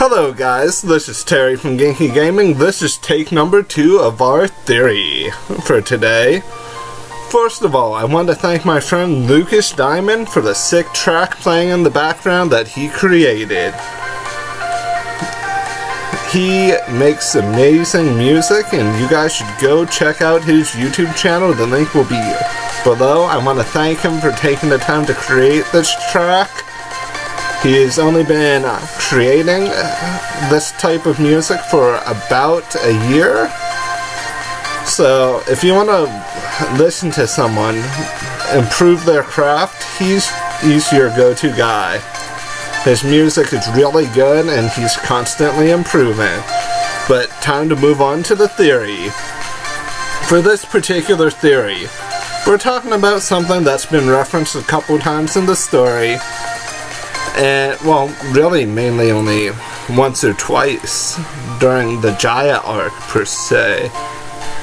Hello guys, this is Terry from Genki Gaming. This is take number 2 of our theory for today. First of all, I want to thank my friend Lucas Diamond for the sick track playing in the background that he created. He makes amazing music and you guys should go check out his YouTube channel. The link will be below. I want to thank him for taking the time to create this track. He's only been creating this type of music for about a year. So if you want to listen to someone improve their craft, he's your go-to guy. His music is really good and he's constantly improving. But time to move on to the theory. For this particular theory, we're talking about something that's been referenced a couple times in the story. And, well, really mainly only once or twice during the Jaya arc, per se.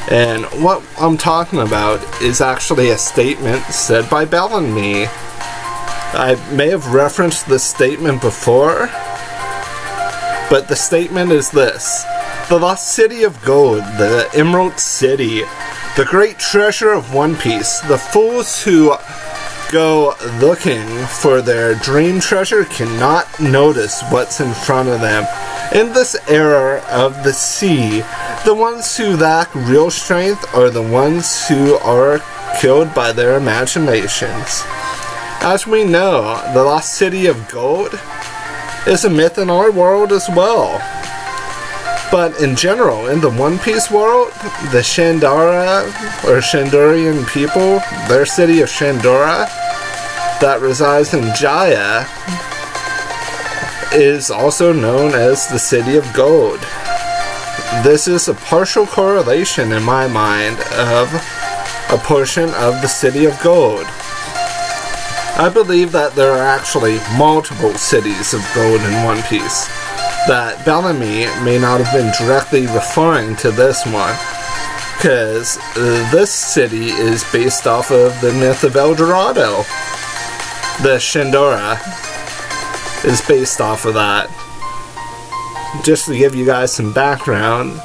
And what I'm talking about is actually a statement said by Bellamy. I may have referenced this statement before, but the statement is this. The lost city of gold, the Emerald City, the great treasure of One Piece, the fools who go looking for their dream treasure cannot notice what's in front of them. In this era of the sea, the ones who lack real strength are the ones who are killed by their imaginations. As we know, the lost city of gold is a myth in our world as well. But in general, in the One Piece world, the Shandara, or Shandorian people, their city of Shandora, that resides in Jaya, is also known as the City of Gold. This is a partial correlation in my mind of a portion of the City of Gold. I believe that there are actually multiple cities of gold in One Piece. That Bellamy may not have been directly referring to this one, because this city is based off of the myth of El Dorado. The Shandora is based off of that. Just to give you guys some background,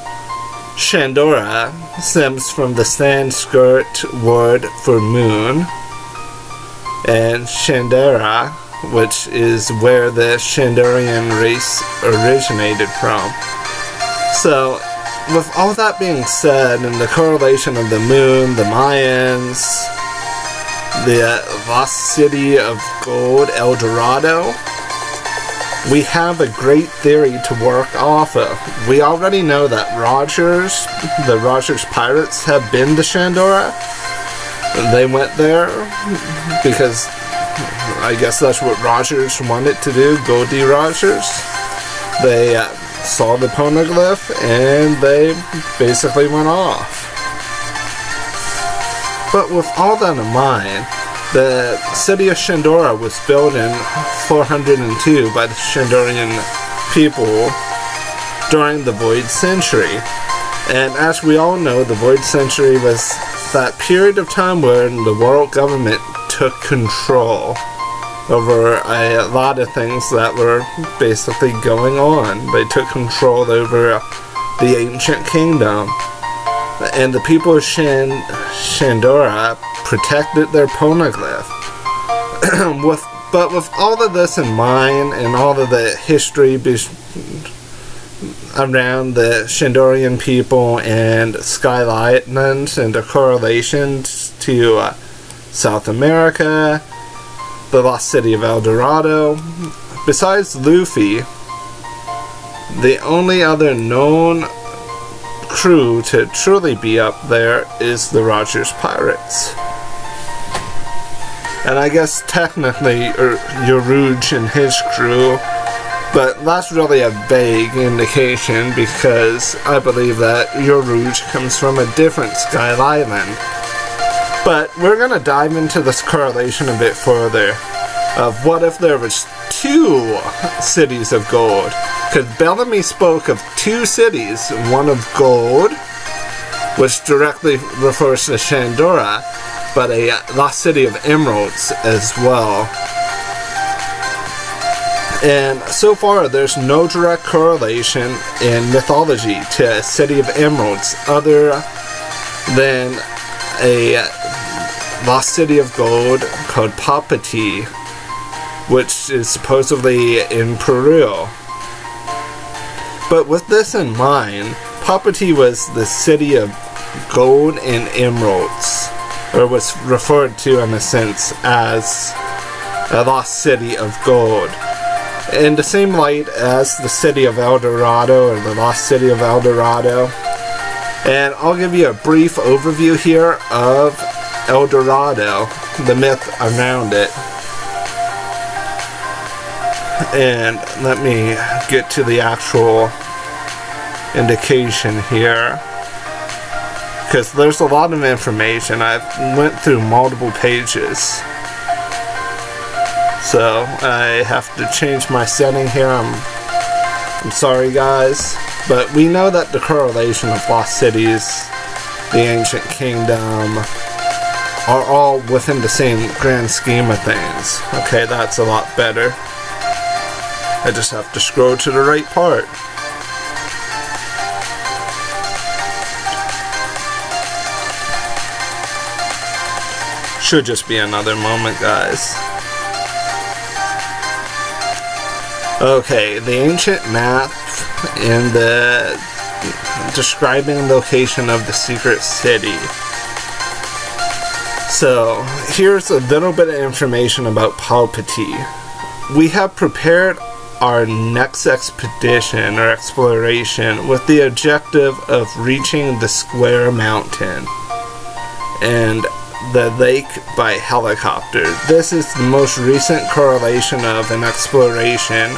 Shandora stems from the Sanskrit word for moon, and Shandara, which is where the Shandorian race originated from. So, with all that being said, and the correlation of the moon, the Mayans, the lost city of gold, El Dorado, we have a great theory to work off of. We already know that the Rogers pirates have been to Shandora. They went there because I guess that's what Rogers wanted to do, Goldie Rogers. They saw the poneglyph and they basically went off. But with all that in mind, the city of Shandora was built in 402 by the Shandorian people during the Void Century. And as we all know, the Void Century was that period of time where the world government took control over a lot of things that were basically going on. They took control over the ancient kingdom. And the people of Shandora protected their poneglyph. But with all of this in mind, and all of the history around the Shandorian people and Sky Islands and the correlations to South America, the lost city of El Dorado, besides Luffy, the only other known crew to truly be up there is the Rogers Pirates. And I guess technically Yoruge and his crew, but that's really a vague indication because I believe that Yoruge comes from a different Sky Island. But we're gonna dive into this correlation a bit further of what if there was 2 cities of gold. Because Bellamy spoke of 2 cities, one of gold, which directly refers to Shandora, but a lost city of emeralds as well. And so far, there's no direct correlation in mythology to a city of emeralds other than a lost city of gold called Patiti, which is supposedly in Peru. But with this in mind, Patiti was the city of gold and emeralds, or was referred to in a sense as a lost city of gold, in the same light as the city of El Dorado, or the lost city of El Dorado. And I'll give you a brief overview here of El Dorado, the myth around it. And let me get to the actual indication here, because there's a lot of information. I've went through multiple pages, so I have to change my setting here. I'm sorry guys, but we know that the correlation of lost cities, the ancient kingdom, are all within the same grand scheme of things. Okay, that's a lot better. I just have to scroll to the right part. Should just be another moment, guys. Okay, the ancient map in the describing location of the secret city. So, here's a little bit of information about Patiti. We have prepared our next expedition or exploration with the objective of reaching the Square Mountain and the lake by helicopter. This is the most recent correlation of an exploration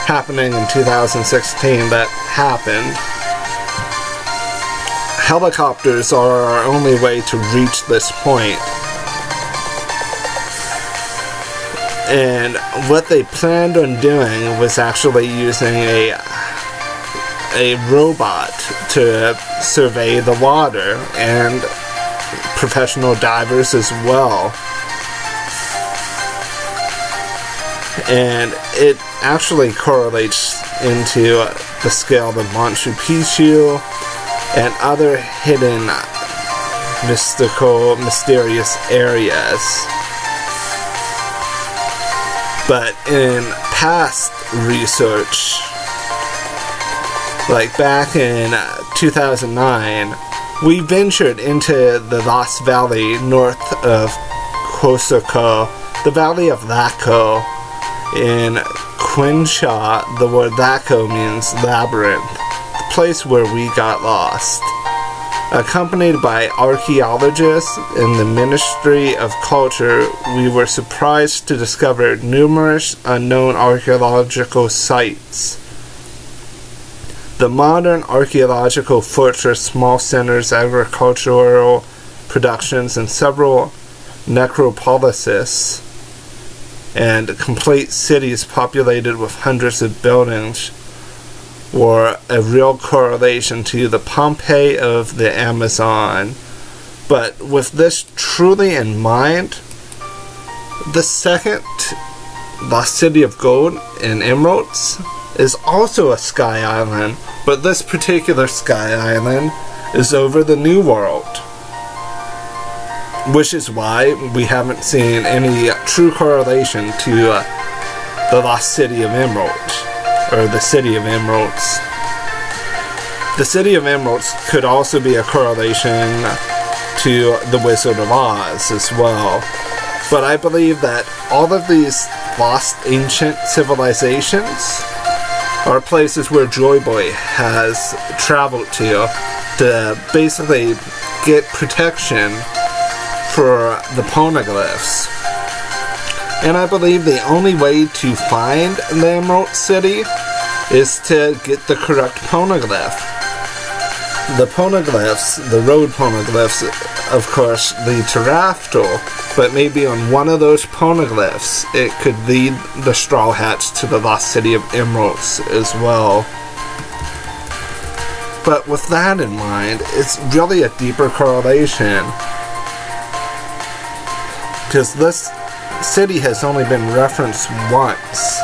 happening in 2016 that happened. Helicopters are our only way to reach this point. And what they planned on doing was actually using a robot to survey the water, and professional divers as well. And it actually correlates into the scale of Machu Picchu and other hidden, mystical, mysterious areas. But in past research, like back in 2009, we ventured into the Lost Valley north of Kosoko, the Valley of Laco. In Quincha, the word Laco means labyrinth, the place where we got lost. Accompanied by archaeologists in the Ministry of Culture, we were surprised to discover numerous unknown archaeological sites. The modern archaeological fortress, small centers, agricultural productions, and several necropolises, and complete cities populated with hundreds of buildings, were a real correlation to the Pompeii of the Amazon. But with this truly in mind, the second lost city of gold and emeralds is also a sky island, but this particular sky island is over the New World, which is why we haven't seen any true correlation to the lost city of emeralds, or the city of emeralds. The city of emeralds could also be a correlation to the Wizard of Oz as well, but I believe that all of these lost ancient civilizations are places where Joy Boy has traveled to basically get protection for the poneglyphs. And I believe the only way to find the Emerald City is to get the correct poneglyph. The poneglyphs, the road poneglyphs, of course, lead to Raftel, but maybe on one of those poneglyphs it could lead the Straw Hats to the lost city of emeralds as well. But with that in mind, it's really a deeper correlation, because this city has only been referenced once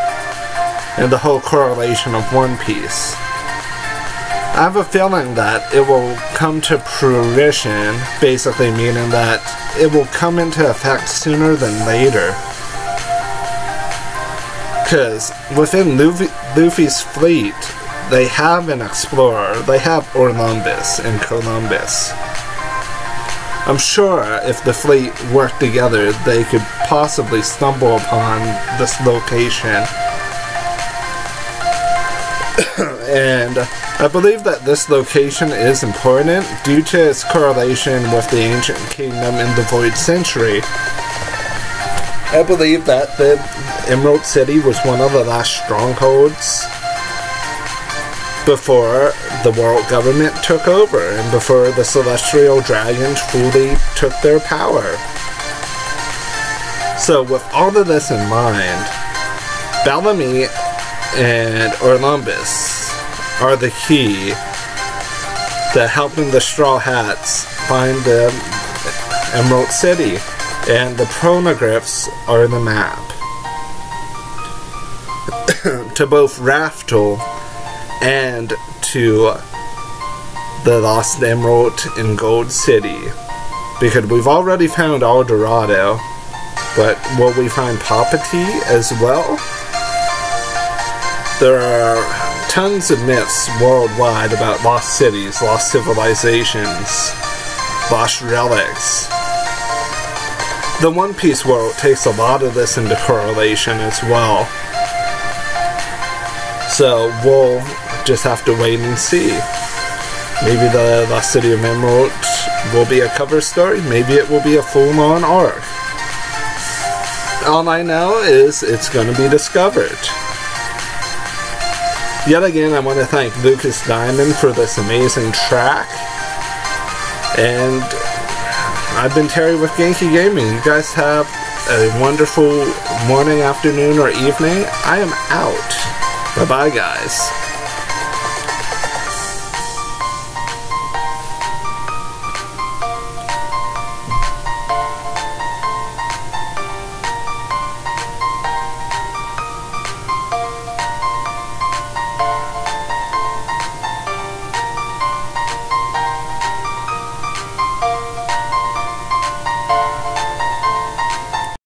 and the whole correlation of One Piece. I have a feeling that it will come to fruition, basically meaning that it will come into effect sooner than later. Because within Luffy's fleet, they have an explorer, they have Olympus and Columbus. I'm sure if the fleet worked together, they could possibly stumble upon this location. And I believe that this location is important due to its correlation with the ancient kingdom in the Void Century. I believe that the Emerald City was one of the last strongholds before the world government took over and before the celestial dragons fully took their power. So with all of this in mind, Bellamy and Olympus are the key to helping the Straw Hats find the Emerald City, and the chronoglyphs are the map to both Raftel and to the Lost Emerald in Gold City, because we've already found all Dorado, but will we find Patiti as well? There are tons of myths worldwide about lost cities, lost civilizations, lost relics. The One Piece world takes a lot of this into correlation as well. So we'll just have to wait and see. Maybe the Lost City of Emerald will be a cover story, maybe it will be a full-on arc. All I know is it's going to be discovered. Yet again, I want to thank Lucas Diamond for this amazing track. And I've been Terry with Genki Gaming. You guys have a wonderful morning, afternoon, or evening. I am out. Bye-bye, guys.